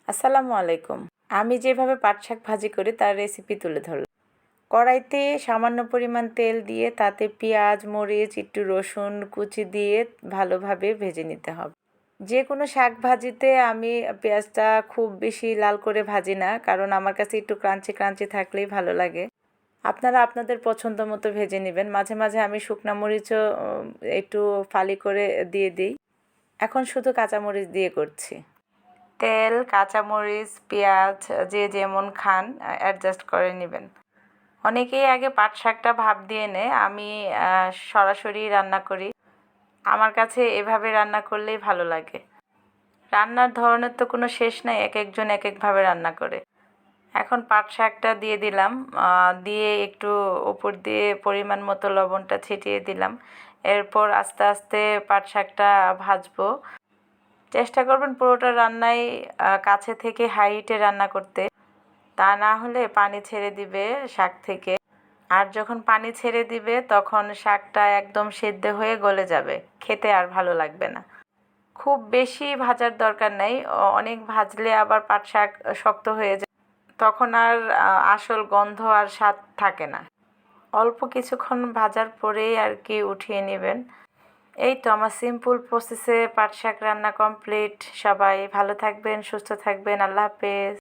আসসালামু আলাইকুম। আমি যেভাবে পাট শাক ভাজি করি তার রেসিপি তুলে ধরলাম। কড়াইতে সামান্য পরিমাণ তেল দিয়ে তাতে পেঁয়াজ, মরিচ, একটু রসুন কুচি দিয়ে ভালোভাবে ভেজে নিতে হবে। যে কোনো শাক ভাজিতে আমি পেঁয়াজটা খুব বেশি লাল করে ভাজি না, কারণ আমার কাছে একটু ক্রাঞ্চি ক্রাঞ্চি থাকলেই ভালো লাগে। আপনারা আপনাদের পছন্দ মতো ভেজে নেবেন। মাঝে মাঝে আমি শুকনা মরিচও একটু ফালি করে দিয়ে দিই। এখন শুধু কাঁচামরিচ দিয়ে করছি। তেল, কাঁচামরিচ, পেঁয়াজ যে যেমন খান অ্যাডজাস্ট করে নেবেন। অনেকেই আগে পাট শাকটা ভাপ দিয়ে নেয়, আমি সরাসরি রান্না করি। আমার কাছে এভাবে রান্না করলেই ভালো লাগে। রান্নার ধরনের তো কোনো শেষ নাই, এক একজন এক একভাবে রান্না করে। এখন পাট শাকটা দিয়ে দিলাম, দিয়ে একটু উপর দিয়ে পরিমাণ মতো লবণটা ছিটিয়ে দিলাম। এরপর আস্তে আস্তে পাট শাকটা ভাজবো। চেষ্টা করবেন পুরোটা রান্নায় কাছে থেকে হাই হিটে রান্না করতে, তা না হলে পানি ছেড়ে দিবে শাক থেকে। আর যখন পানি ছেড়ে দিবে তখন শাকটা একদম সেদ্ধ হয়ে গলে যাবে, খেতে আর ভালো লাগবে না। খুব বেশি ভাজার দরকার নেই, অনেক ভাজলে আবার পাট শাক শক্ত হয়ে যায়, তখন আর আসল গন্ধ আর স্বাদ থাকে না। অল্প কিছুক্ষণ ভাজার পরেই আর কি উঠিয়ে নেবেন। এই তো আমার সিম্পল প্রসেসে পাট শাক রান্না কমপ্লিট। সবাই ভালো থাকবেন, সুস্থ থাকবেন। আল্লাহ হাফেজ।